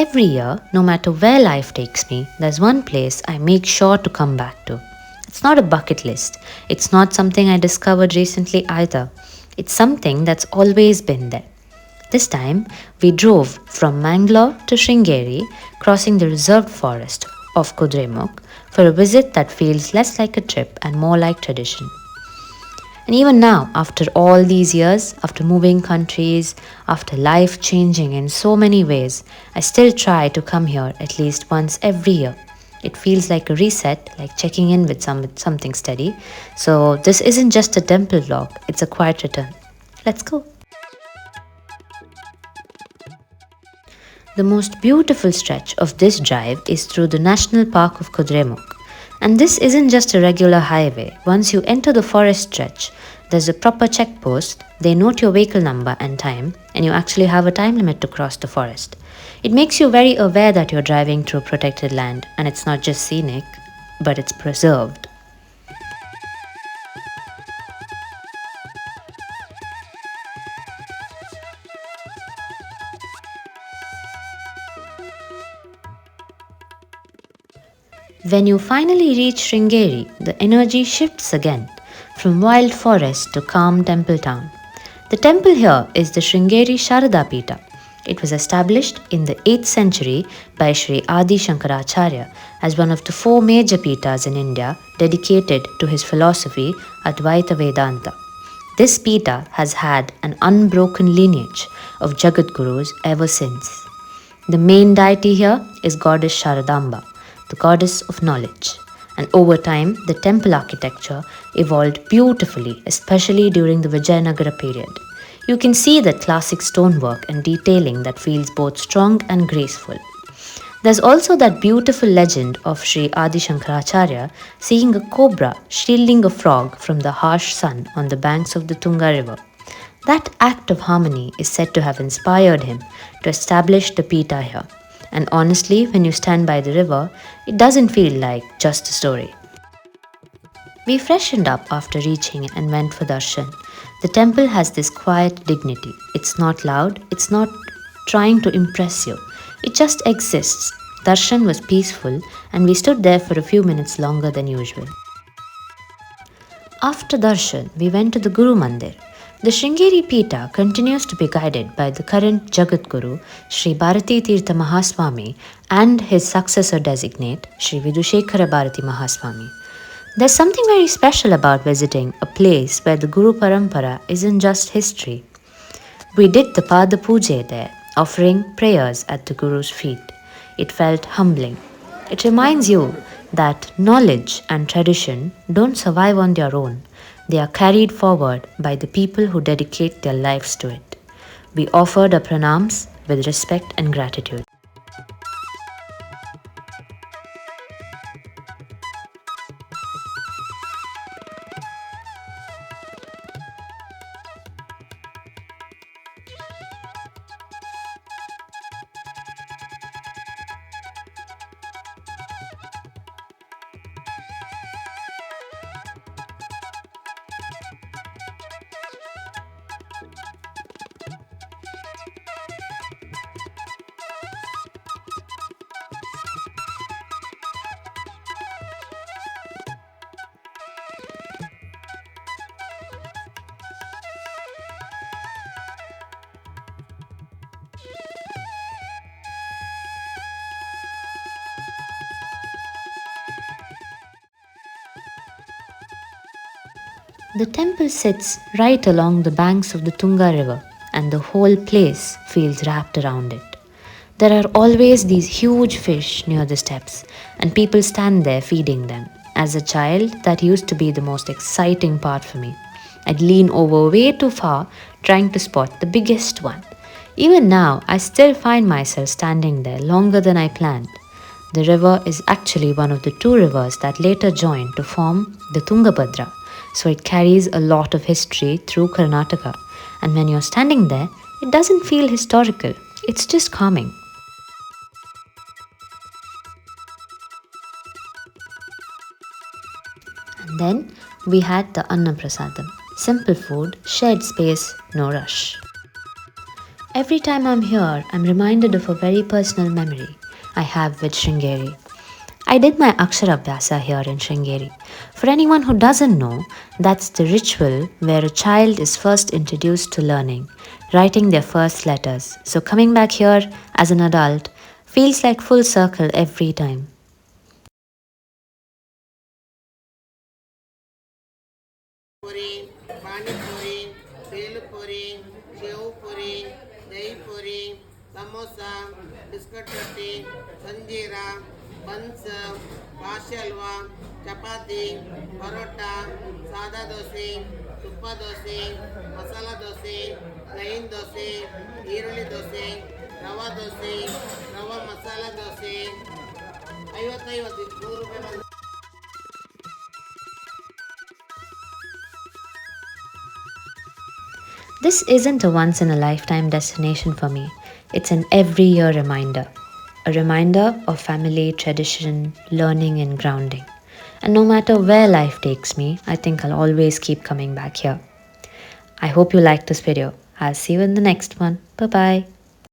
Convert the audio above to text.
Every year, no matter where life takes me, there's one place I make sure to come back to. It's not a bucket list. It's not something I discovered recently either. It's something that's always been there. This time, we drove from Mangalore to Sringeri, crossing the reserved forest of Kudremukh for a visit that feels less like a trip and more like tradition. And even now, after all these years, after moving countries, after life changing in so many ways, I still try to come here at least once every year. It feels like a reset, like checking in with something steady. So, this isn't just a temple vlog, it's a quiet return. Let's go. The most beautiful stretch of this drive is through the National Park of Kudremukh. And this isn't just a regular highway. Once you enter the forest stretch, there's a proper checkpost, they note your vehicle number and time, and you actually have a time limit to cross the forest. It makes you very aware that you're driving through protected land, and it's not just scenic, but it's preserved. When you finally reach Sringeri, the energy shifts again, from wild forest to calm temple town. The temple here is the Sringeri Sharada Peetham. It was established in the 8th century by Sri Adi Shankaracharya as one of the 4 major Peethas in India dedicated to his philosophy Advaita Vedanta. This Peetha has had an unbroken lineage of Jagat Gurus ever since. The main deity here is Goddess Sharada, the goddess of knowledge. And over time, the temple architecture evolved beautifully, especially during the Vijayanagara period. You can see that classic stonework and detailing that feels both strong and graceful. There's also that beautiful legend of Sri Adi Shankaracharya seeing a cobra shielding a frog from the harsh sun on the banks of the Tunga river. That act of harmony is said to have inspired him to establish the Peetha here. And honestly, when you stand by the river, it doesn't feel like just a story. We freshened up after reaching and went for darshan. The temple has this quiet dignity. It's not loud, it's not trying to impress you. It just exists. Darshan was peaceful and we stood there for a few minutes longer than usual. After darshan, we went to the Guru Mandir. The Sringeri Peetha continues to be guided by the current Jagat Guru, Sri Bharati Tirtha Mahaswami, and his successor designate, Sri Vidushekara Bharati Mahaswami. There's something very special about visiting a place where the Guru Parampara isn't just history. We did the Pada Puja there, offering prayers at the Guru's feet. It felt humbling. It reminds you that knowledge and tradition don't survive on their own. They are carried forward by the people who dedicate their lives to it. We offered our pranams with respect and gratitude. The temple sits right along the banks of the Tunga river, and the whole place feels wrapped around it. There are always these huge fish near the steps, and people stand there feeding them. As a child, that used to be the most exciting part for me. I'd lean over way too far trying to spot the biggest one. Even now, I still find myself standing there longer than I planned. The river is actually one of the 2 rivers that later joined to form the Tungabhadra. So it carries a lot of history through Karnataka. And when you're standing there, it doesn't feel historical. It's just calming. And then we had the Anna Prasadam. Simple food, shared space, no rush. Every time I'm here, I'm reminded of a very personal memory I have with Shringeri. I did my Aksharabhyasa here in Sringeri. For anyone who doesn't know, that's the ritual where a child is first introduced to learning, writing their first letters. So coming back here as an adult feels like full circle every time. puri, pani puri, belu puri, shev puri, dahi puri, samosa, biscuit roti, sanjeera, buns, kashi halwa, chapati, parota, sada dosa, tuppa dosa, masala dosa, plain dosa, ಈರುಳ್ಳಿ ದೋಸೆ, ರವಾ ದೋಸೆ, ರವಾ ಮಸಾಲ ದೋಸೆ, 50 100 ರೂಪಾಯಿ. This isn't a once in a lifetime destination for me, it's an every year reminder. A reminder of family, tradition, learning, and grounding. And no matter where life takes me, I think I'll always keep coming back here. I hope you liked this video. I'll see you in the next one. Bye bye.